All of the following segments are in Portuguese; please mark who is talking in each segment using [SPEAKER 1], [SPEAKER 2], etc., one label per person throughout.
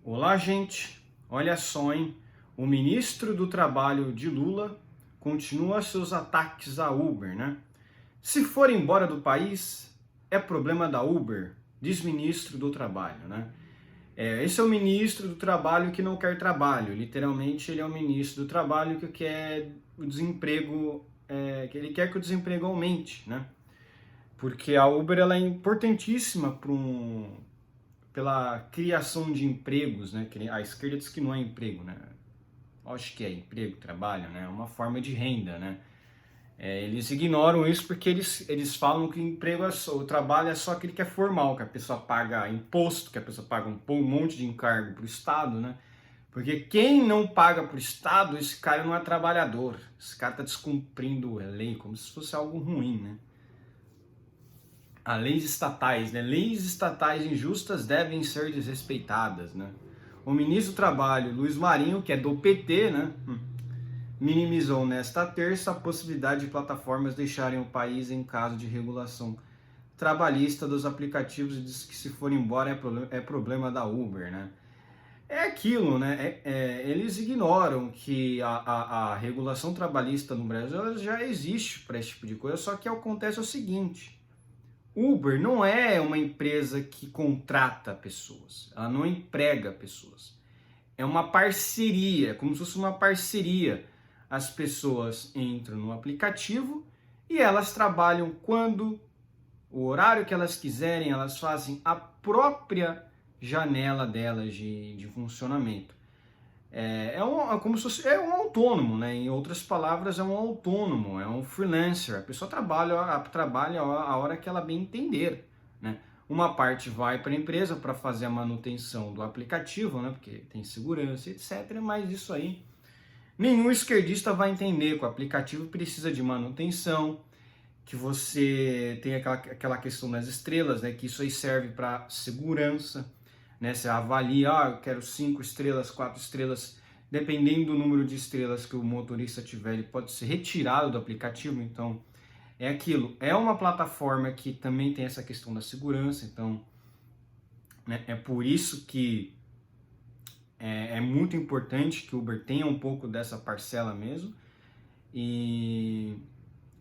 [SPEAKER 1] Olá, gente. Olha só, hein? O ministro do Trabalho de Lula continua seus ataques à Uber, né? Se for embora do país, é problema da Uber, diz ministro do Trabalho, né? Esse é o ministro do Trabalho que não quer trabalho. Literalmente, ele é o ministro do Trabalho que quer o desemprego, que ele quer que o desemprego aumente, né? Porque a Uber ela é importantíssima pela criação de empregos, né? A esquerda diz que não é emprego, né? Acho que é emprego, trabalho, né? É uma forma de renda, né? Eles ignoram isso porque eles falam que o trabalho é só aquele que é formal, que a pessoa paga imposto, que a pessoa paga um monte de encargo para o Estado, né? Porque quem não paga para o Estado, esse cara não é trabalhador. Esse cara está descumprindo a lei como se fosse algo ruim, né? As leis estatais, né? Leis estatais injustas devem ser desrespeitadas, né? O ministro do Trabalho, Luiz Marinho, que é do PT, né? Minimizou nesta terça a possibilidade de plataformas deixarem o país em caso de regulação trabalhista dos aplicativos e disse que se for embora é problema da Uber, né? É aquilo, né? Eles ignoram que a regulação trabalhista no Brasil já existe para esse tipo de coisa, só que acontece o seguinte: Uber não é uma empresa que contrata pessoas, ela não emprega pessoas. É uma parceria, como se fosse uma parceria. As pessoas entram no aplicativo e elas trabalham quando, o horário que elas quiserem, elas fazem a própria janela delas de funcionamento. Como se fosse, é um autônomo, né? Em outras palavras, é um autônomo, é um freelancer. A pessoa trabalha a hora que ela bem entender, né? Uma parte vai para a empresa para fazer a manutenção do aplicativo, né? Porque tem segurança, etc. Mas isso aí nenhum esquerdista vai entender que o aplicativo precisa de manutenção, que você tem aquela questão das estrelas, né? Que isso aí serve para segurança, né? Você avalia, eu quero 5 estrelas, 4 estrelas, dependendo do número de estrelas que o motorista tiver, ele pode ser retirado do aplicativo. Então, é aquilo. É uma plataforma que também tem essa questão da segurança, então, né? É por isso que é muito importante que o Uber tenha um pouco dessa parcela mesmo. E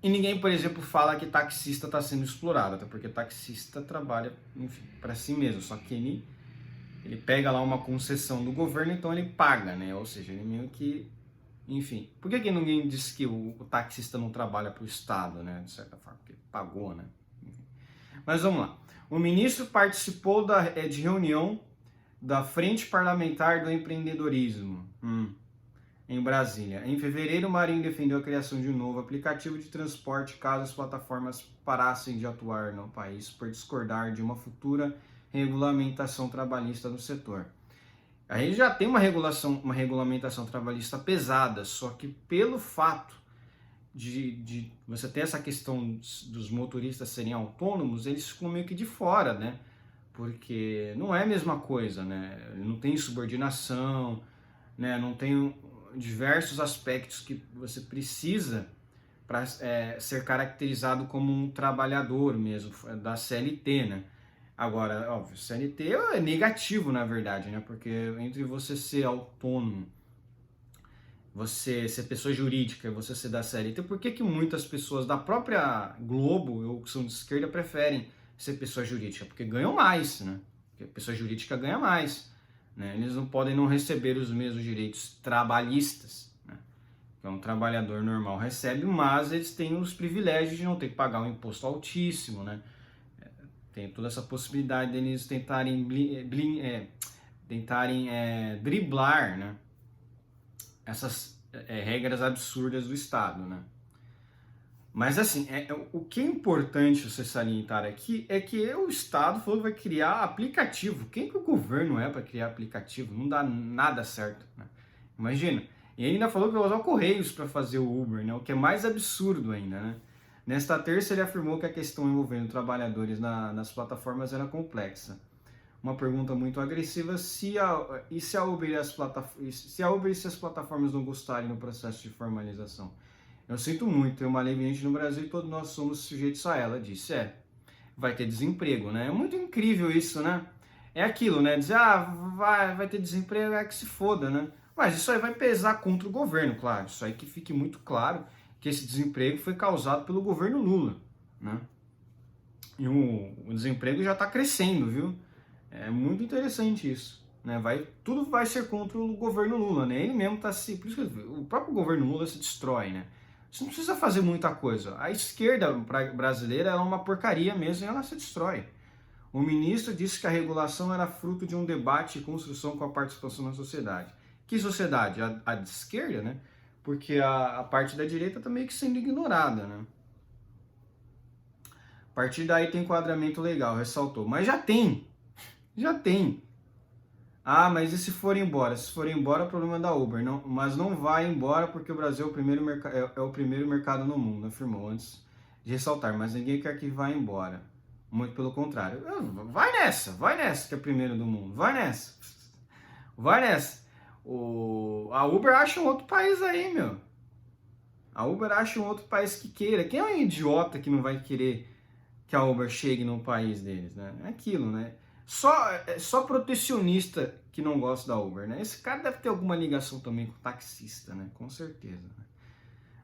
[SPEAKER 1] ninguém, por exemplo, fala que taxista está sendo explorado, até porque taxista trabalha, enfim, para si mesmo, só que ele pega lá uma concessão do governo, então ele paga, né? Ou seja, ele meio que, enfim. Por que ninguém diz que o taxista não trabalha para o Estado, né? De certa forma, porque pagou, né? Enfim. Mas vamos lá. O ministro participou de reunião da Frente Parlamentar do Empreendedorismo, em Brasília. Em fevereiro, Marinho defendeu a criação de um novo aplicativo de transporte caso as plataformas parassem de atuar no país por discordar de uma futura regulamentação trabalhista no setor. A gente já tem uma regulamentação trabalhista pesada, só que pelo fato de você ter essa questão dos motoristas serem autônomos, eles ficam meio que de fora, né? Porque não é a mesma coisa, né? Não tem subordinação, né? Não tem diversos aspectos que você precisa para ser caracterizado como um trabalhador mesmo, da CLT, né? Agora, óbvio, CLT é negativo, na verdade, né? Porque entre você ser autônomo, você ser pessoa jurídica e você ser da CLT, por que muitas pessoas da própria Globo, ou que são de esquerda, preferem ser pessoa jurídica? Porque ganham mais, né? Porque a pessoa jurídica ganha mais, né? Eles não podem não receber os mesmos direitos trabalhistas, né? Então, um trabalhador normal recebe, mas eles têm os privilégios de não ter que pagar um imposto altíssimo, né? Tem toda essa possibilidade deles tentarem driblar, né? Essas regras absurdas do Estado, né? Mas assim, o que é importante você salientar aqui é que o Estado falou que vai criar aplicativo. Quem que o governo é para criar aplicativo? Não dá nada certo, né? Imagina. E ele ainda falou que vai usar o Correios para fazer o Uber, né? O que é mais absurdo ainda, né? Nesta terça ele afirmou que a questão envolvendo trabalhadores nas plataformas era complexa. Uma pergunta muito agressiva, se a Uber e se as plataformas não gostarem no processo de formalização. Eu sinto muito, tem uma lei vigente no Brasil e todos nós somos sujeitos a ela, disse. Vai ter desemprego, né? É muito incrível isso, né? é aquilo, né? Dizer, vai ter desemprego, é que se foda, né? Mas isso aí vai pesar contra o governo, claro. Isso aí que fique muito claro que esse desemprego foi causado pelo governo Lula, né? E o desemprego já está crescendo, viu? É muito interessante isso, né? Tudo vai ser contra o governo Lula, né? Ele mesmo está se... Por isso que o próprio governo Lula se destrói, né? Você não precisa fazer muita coisa. A esquerda brasileira é uma porcaria mesmo e ela se destrói. O ministro disse que a regulação era fruto de um debate e construção com a participação da sociedade. Que sociedade? A de esquerda, né? Porque a parte da direita está meio que sendo ignorada, né? A partir daí tem enquadramento legal, ressaltou. Mas já tem. Já tem. Ah, mas e se for embora? Se for embora, é problema da Uber. Não, mas não vai embora porque o Brasil é o primeiro mercado no mundo, afirmou antes de ressaltar. Mas ninguém quer que vá embora. Muito pelo contrário. Vai nessa que é primeiro do mundo. Vai nessa. Vai nessa. A Uber acha um outro país aí, meu. A Uber acha um outro país que queira. Quem é um idiota que não vai querer que a Uber chegue no país deles, né? É aquilo, né? Só protecionista que não gosta da Uber, né? Esse cara deve ter alguma ligação também com o taxista, né? Com certeza. Né?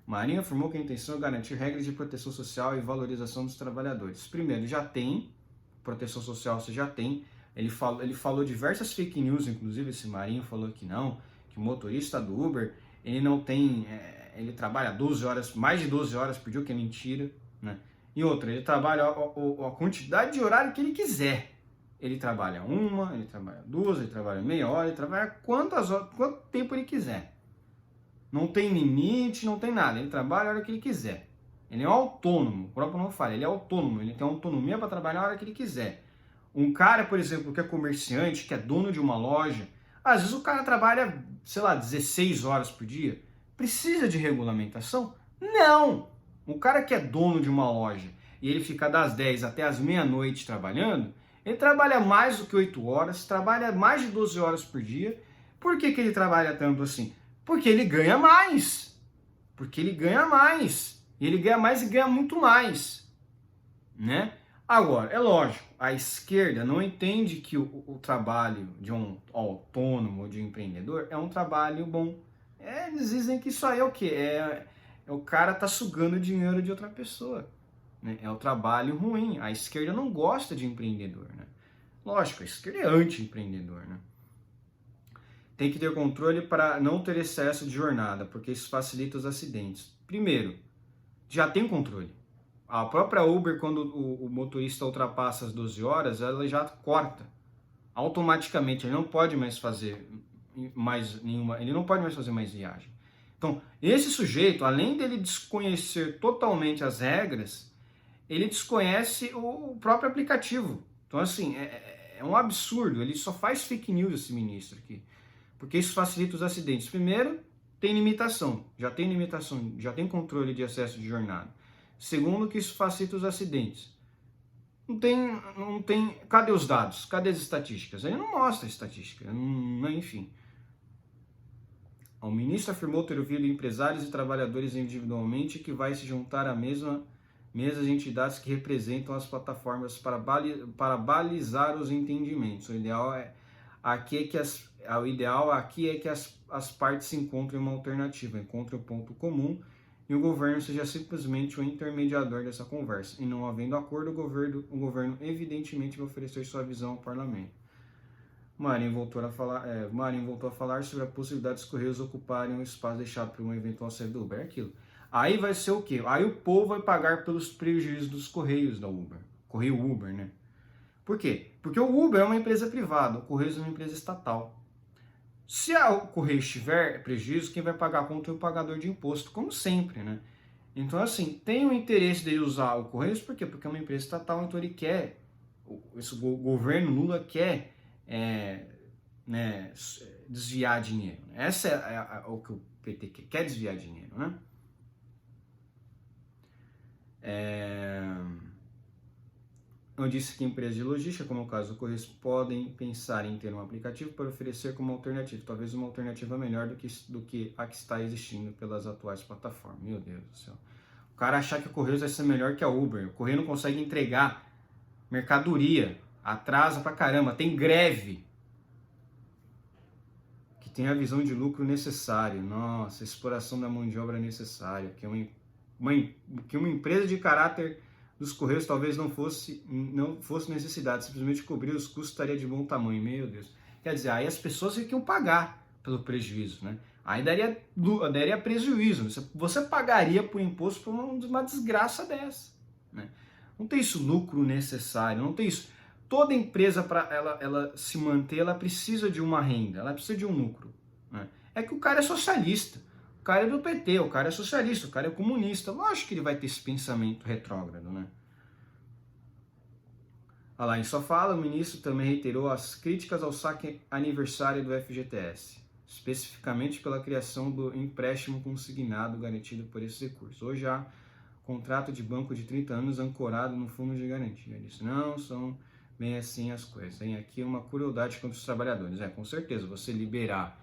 [SPEAKER 1] Marinho afirmou que a intenção é garantir regras de proteção social e valorização dos trabalhadores. Primeiro, já tem proteção social, você já tem. Ele falou diversas fake news, inclusive esse Marinho falou que não, que o motorista do Uber, ele não tem, ele trabalha 12 horas, mais de 12 horas por dia, o que é mentira, né? E outra, ele trabalha a quantidade de horário que ele quiser. Ele trabalha uma, ele trabalha duas, ele trabalha meia hora, ele trabalha quanto tempo ele quiser. Não tem limite, não tem nada. Ele trabalha a hora que ele quiser. Ele é autônomo, o próprio não fala, ele é autônomo, ele tem autonomia para trabalhar a hora que ele quiser. Um cara, por exemplo, que é comerciante, que é dono de uma loja, às vezes o cara trabalha, sei lá, 16 horas por dia. Precisa de regulamentação? Não! O cara que é dono de uma loja e ele fica das 10 até as meia-noite trabalhando, ele trabalha mais do que 8 horas, trabalha mais de 12 horas por dia. Por que ele trabalha tanto assim? Porque ele ganha mais. Porque ele ganha mais. E ele ganha mais e ganha muito mais. Né? Agora, é lógico, a esquerda não entende que o trabalho de um autônomo, de um empreendedor, é um trabalho bom. Eles dizem que isso aí é o quê? O cara tá sugando dinheiro de outra pessoa. Né? É o trabalho ruim. A esquerda não gosta de empreendedor. Né? Lógico, a esquerda é anti-empreendedor. Né? Tem que ter controle para não ter excesso de jornada, porque isso facilita os acidentes. Primeiro, já tem controle. A própria Uber, quando o motorista ultrapassa as 12 horas, ela já corta automaticamente. Ele não pode mais fazer mais nenhuma, ele não pode mais fazer mais viagem. Então, esse sujeito, além dele desconhecer totalmente as regras, ele desconhece o próprio aplicativo. Então, assim, é um absurdo. Ele só faz fake news, esse ministro aqui. Porque isso facilita os acidentes. Primeiro, tem limitação. Já tem limitação, já tem controle de excesso de jornada. Segundo, que isso facilita os acidentes. Não tem. Cadê os dados? Cadê as estatísticas? Ele não mostra estatística. Enfim. O ministro afirmou ter ouvido empresários e trabalhadores individualmente que vai se juntar à mesa de entidades que representam as plataformas para balizar os entendimentos. O ideal aqui é que as partes se encontrem uma alternativa, encontrem um ponto comum e o governo seja simplesmente o intermediador dessa conversa. E não havendo acordo, o governo evidentemente vai oferecer sua visão ao parlamento. Marinho voltou a falar sobre a possibilidade dos Correios ocuparem o espaço deixado por uma eventual saída do Uber. É aquilo. Aí vai ser o quê? Aí o povo vai pagar pelos prejuízos dos Correios da Uber. Correio Uber, né? Por quê? Porque o Uber é uma empresa privada, o Correios é uma empresa estatal. Se o Correio tiver prejuízo, quem vai pagar a conta é o pagador de imposto, como sempre, né? Então, assim, tem o interesse de usar o Correios, por quê? Porque é uma empresa estatal, então ele quer, o governo Lula quer desviar dinheiro. Essa é o que o PT quer desviar dinheiro, né? Eu disse que empresas de logística, como o caso do Correios, podem pensar em ter um aplicativo para oferecer como alternativa, talvez uma alternativa melhor do que a que está existindo pelas atuais plataformas. Meu Deus do céu. O cara achar que o Correios vai ser melhor que a Uber. O Correio não consegue entregar mercadoria atrasa pra caramba, tem greve, que tem a visão de lucro necessária. Nossa, exploração da mão de obra necessária, que uma empresa de caráter dos Correios talvez não fosse necessidade, simplesmente cobrir os custos estaria de bom tamanho. Meu Deus. Quer dizer, aí as pessoas iam pagar pelo prejuízo, né? Aí daria prejuízo. Você pagaria por imposto por uma desgraça dessa, né? Não tem isso lucro necessário, não tem isso. Toda empresa, para ela se manter, ela precisa de uma renda, ela precisa de um lucro, né? É que o cara é socialista, o cara é do PT, o cara é socialista, o cara é comunista. Lógico que ele vai ter esse pensamento retrógrado, né? Olha lá, em sua fala, o ministro também reiterou as críticas ao saque aniversário do FGTS, especificamente pela criação do empréstimo consignado garantido por esses recursos. Hoje há contrato de banco de 30 anos ancorado no fundo de garantia. Ele disse, não são bem assim as coisas. Tem aqui uma crueldade contra os trabalhadores. Com certeza, você liberar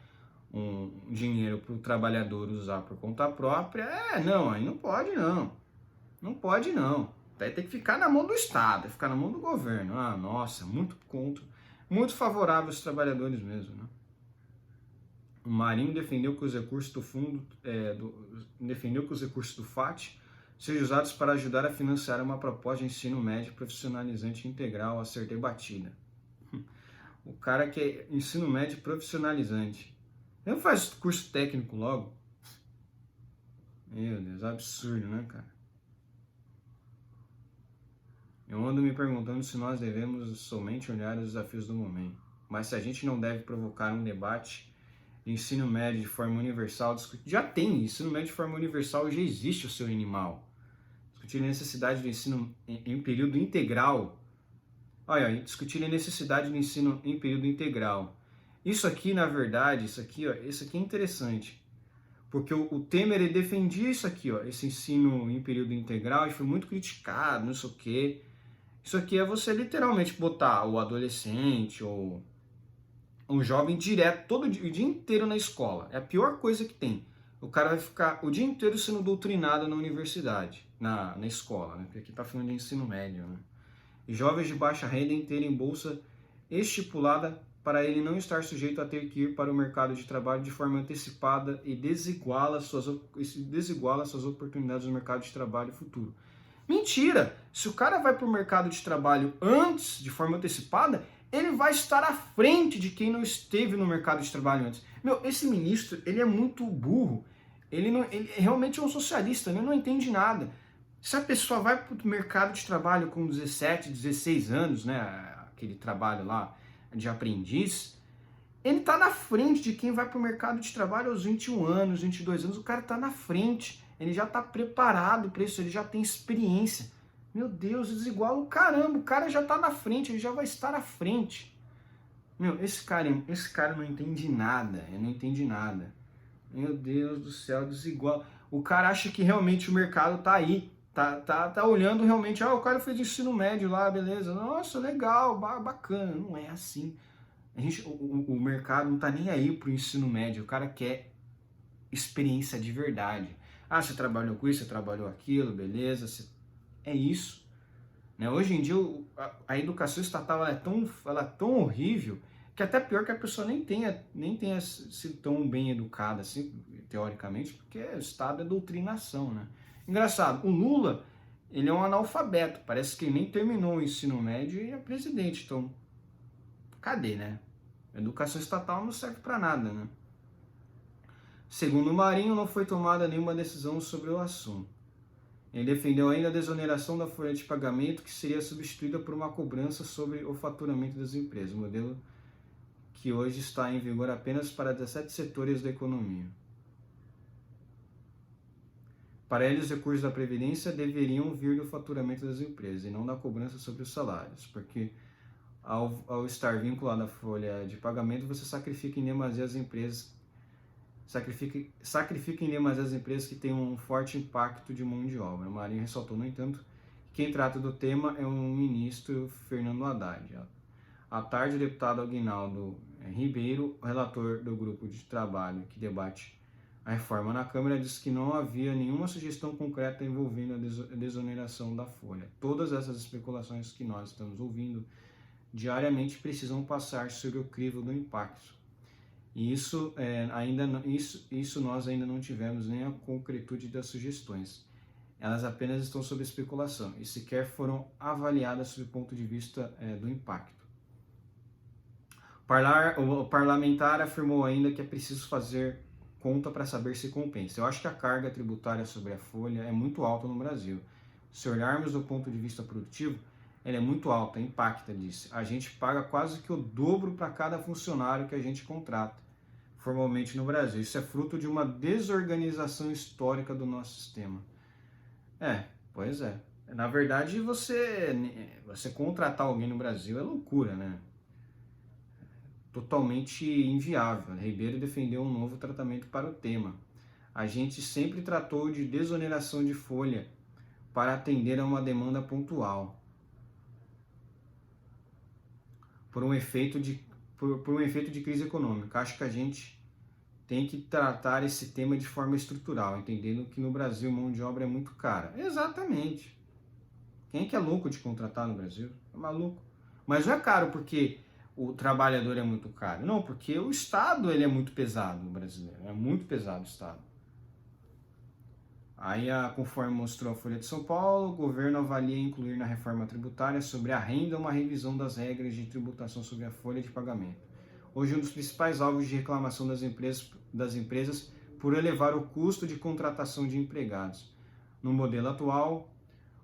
[SPEAKER 1] um dinheiro para o trabalhador usar por conta própria, não, aí não pode não. Não pode não. Vai ter que ficar na mão do Estado, ficar na mão do governo. Ah, nossa, muito favorável aos trabalhadores mesmo, né? O Marinho defendeu que os recursos do fundo, defendeu que os recursos do FAT sejam usados para ajudar a financiar uma proposta de ensino médio profissionalizante integral a ser debatida. O cara que é ensino médio profissionalizante, não faz curso técnico logo? Meu Deus, absurdo, né, cara? Eu ando me perguntando se nós devemos somente olhar os desafios do momento, mas se a gente não deve provocar um debate de ensino médio de forma universal. Já tem, ensino médio de forma universal já existe o seu animal. Discutir a necessidade do ensino em período integral. Olha, discutir a necessidade do ensino em período integral. Isso aqui, na verdade, isso aqui é interessante. Porque o Temer ele defendia isso aqui, esse ensino em período integral, e foi muito criticado, não sei o quê. Isso aqui é você literalmente botar o adolescente ou um jovem direto, o dia inteiro na escola. É a pior coisa que tem. O cara vai ficar o dia inteiro sendo doutrinado na universidade, na escola, né? Porque aqui tá falando de ensino médio, né? E jovens de baixa renda em terem bolsa estipulada para ele não estar sujeito a ter que ir para o mercado de trabalho de forma antecipada e desiguala suas oportunidades no mercado de trabalho futuro. Mentira! Se o cara vai para o mercado de trabalho antes, de forma antecipada, ele vai estar à frente de quem não esteve no mercado de trabalho antes. Meu, esse ministro, ele é muito burro. Ele realmente é um socialista, ele não entende nada. Se a pessoa vai para o mercado de trabalho com 17, 16 anos, né, aquele trabalho lá de aprendiz, ele está na frente de quem vai para o mercado de trabalho aos 21 anos, 22 anos. O cara está na frente, ele já está preparado para isso, ele já tem experiência. Meu Deus, desigual o caramba, o cara já está na frente, ele já vai estar à frente. Meu, esse cara não entende nada, ele não entende nada. Meu Deus do céu, desigual. O cara acha que realmente o mercado tá aí, tá olhando realmente, o cara fez ensino médio lá, beleza, nossa, legal, bacana. Não é assim. O mercado não tá nem aí pro ensino médio, o cara quer experiência de verdade. Ah, você trabalhou com isso, você trabalhou aquilo, beleza, é isso. Né? Hoje em dia a educação estatal é tão horrível que até pior que a pessoa nem tenha sido tão bem educada, assim, teoricamente, porque o Estado é doutrinação, né? Engraçado, o Lula, ele é um analfabeto, parece que ele nem terminou o ensino médio e é presidente, então, cadê, né? A educação estatal não serve para nada, né? Segundo o Marinho, não foi tomada nenhuma decisão sobre o assunto. Ele defendeu ainda a desoneração da folha de pagamento, que seria substituída por uma cobrança sobre o faturamento das empresas, modelo que hoje está em vigor apenas para 17 setores da economia. Para ele, os recursos da Previdência deveriam vir do faturamento das empresas e não da cobrança sobre os salários, porque ao estar vinculado à folha de pagamento, você sacrifica em demasia as empresas que têm um forte impacto de mão de obra. O Marinho ressaltou, no entanto, que quem trata do tema é o ministro Fernando Haddad. À tarde, o deputado Aguinaldo Ribeiro, relator do grupo de trabalho que debate a reforma na Câmara, disse que não havia nenhuma sugestão concreta envolvendo a desoneração da folha. Todas essas especulações que nós estamos ouvindo diariamente precisam passar sobre o crivo do impacto. E isso, nós ainda não tivemos nem a concretude das sugestões. Elas apenas estão sob especulação e sequer foram avaliadas sob o ponto de vista do impacto. O parlamentar afirmou ainda que é preciso fazer conta para saber se compensa. Eu acho que a carga tributária sobre a folha é muito alta no Brasil. Se olharmos do ponto de vista produtivo, ela é muito alta, impacta, disse. A gente paga quase que o dobro para cada funcionário que a gente contrata formalmente no Brasil. Isso é fruto de uma desorganização histórica do nosso sistema. Pois é. Na verdade, você contratar alguém no Brasil é loucura, né? Totalmente inviável. Ribeiro defendeu um novo tratamento para o tema. A gente sempre tratou de desoneração de folha para atender a uma demanda pontual. Por um efeito de crise econômica. Acho que a gente tem que tratar esse tema de forma estrutural, entendendo que no Brasil mão de obra é muito cara. Exatamente. Quem é que é louco de contratar no Brasil? É maluco. Mas não é caro porque o trabalhador é muito caro. Não, porque o Estado ele é muito pesado no brasileiro. É muito pesado o Estado. Aí, conforme mostrou a Folha de São Paulo, o governo avalia incluir na reforma tributária sobre a renda uma revisão das regras de tributação sobre a folha de pagamento. Hoje, um dos principais alvos de reclamação das empresas por elevar o custo de contratação de empregados. No modelo atual,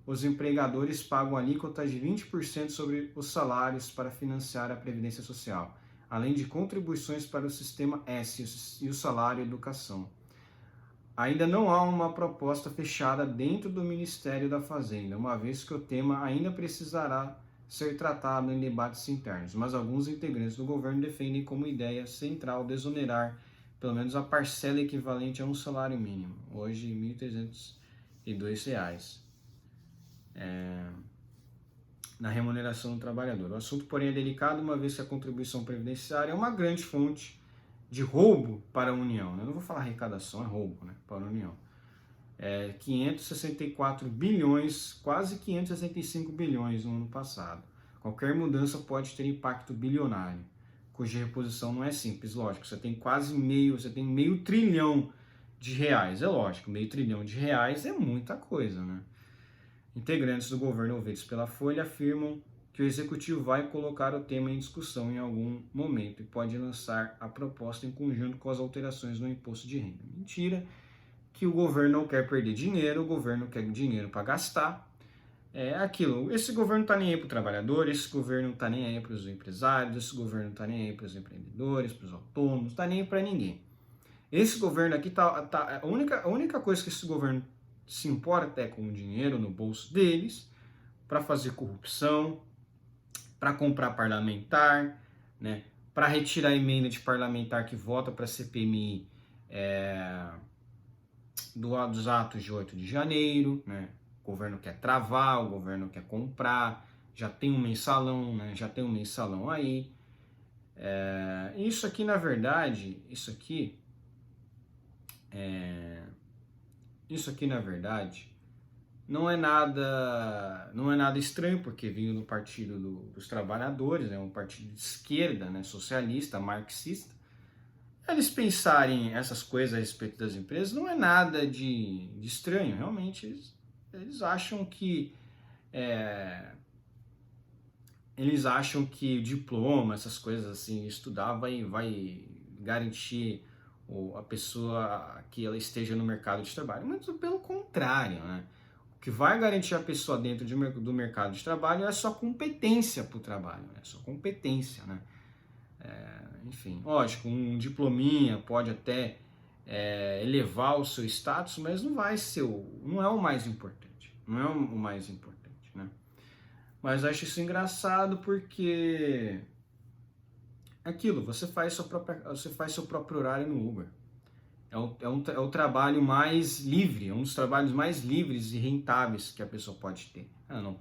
[SPEAKER 1] os empregadores pagam alíquotas de 20% sobre os salários para financiar a Previdência Social, além de contribuições para o Sistema S e o salário e educação. Ainda não há uma proposta fechada dentro do Ministério da Fazenda, uma vez que o tema ainda precisará ser tratado em debates internos, mas alguns integrantes do governo defendem como ideia central desonerar pelo menos a parcela equivalente a um salário mínimo, hoje R$ 1.302, na remuneração do trabalhador. O assunto, porém, é delicado, uma vez que a contribuição previdenciária é uma grande fonte de roubo para a União. Eu não vou falar arrecadação, é roubo, né, para a União. 564 bilhões, quase 565 bilhões no ano passado. Qualquer mudança pode ter impacto bilionário, cuja reposição não é simples, lógico. Você tem meio trilhão de reais, é lógico, meio trilhão de reais é muita coisa, né? Integrantes do governo ouvidos pela Folha afirmam que o executivo vai colocar o tema em discussão em algum momento e pode lançar a proposta em conjunto com as alterações no imposto de renda. Mentira, que o governo não quer perder dinheiro, o governo quer dinheiro para gastar. É aquilo, esse governo não está nem aí para o trabalhador, esse governo não está nem aí para os empresários, esse governo não está nem aí para os empreendedores, para os autônomos, não está nem aí para ninguém. Esse governo aqui, a única coisa que esse governo se importa é com o dinheiro no bolso deles, para fazer corrupção, para comprar parlamentar, né, para retirar a emenda de parlamentar que vota para a CPMI dos atos de 8 de janeiro, né? O governo quer travar, o governo quer comprar, já tem um mensalão, né? Já tem um mensalão aí. Isso aqui, na verdade, não é nada estranho, porque veio do Partido dos Trabalhadores, um partido de esquerda, né, socialista, marxista. Eles pensarem essas coisas a respeito das empresas não é nada de estranho, realmente eles acham que diploma, essas coisas assim, estudar vai garantir a pessoa que ela esteja no mercado de trabalho, mas pelo contrário, né? O que vai garantir a pessoa dentro do mercado de trabalho é só competência para o trabalho, é só competência, né? Enfim, lógico, um diplominha pode até elevar o seu status, mas não é o mais importante, não é o mais importante, né? Mas acho isso engraçado porque aquilo, você faz seu próprio horário no Uber. É o trabalho mais livre, é um dos trabalhos mais livres e rentáveis que a pessoa pode ter. Ela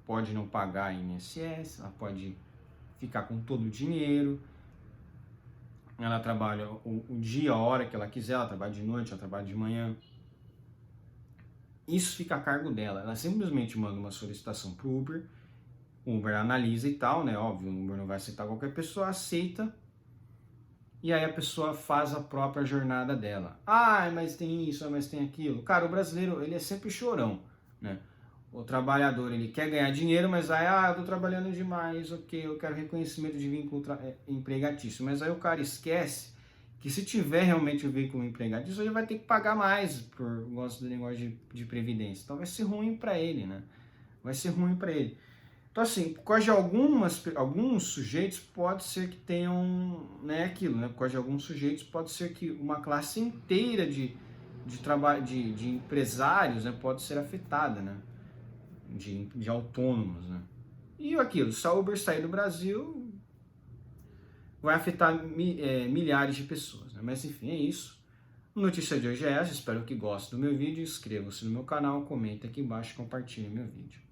[SPEAKER 1] pode não pagar INSS, ela pode ficar com todo o dinheiro, ela trabalha o dia, a hora que ela quiser, ela trabalha de noite, ela trabalha de manhã. Isso fica a cargo dela. Ela simplesmente manda uma solicitação para o Uber O Uber analisa e tal, né? Óbvio, o Uber não vai aceitar qualquer pessoa, aceita. E aí a pessoa faz a própria jornada dela. Ah, mas tem isso, mas tem aquilo. Cara, o brasileiro, ele é sempre chorão, né? O trabalhador, ele quer ganhar dinheiro, mas aí, eu tô trabalhando demais, ok, eu quero reconhecimento de vínculo empregatício. Mas aí o cara esquece que se tiver realmente o vínculo empregatício, ele vai ter que pagar mais por gosto do negócio de previdência. Então vai ser ruim para ele, né? Vai ser ruim para ele. Então, assim, por causa de alguns sujeitos, pode ser que tenham, né, aquilo, né? Por causa de alguns sujeitos, pode ser que uma classe inteira de empresários, né, pode ser afetada, né? De autônomos, né? E aquilo, se a Uber sair do Brasil, vai afetar milhares de pessoas, né? Mas enfim, é isso. A notícia de hoje é essa, espero que gostem do meu vídeo, inscreva-se no meu canal, comenta aqui embaixo e compartilhe meu vídeo.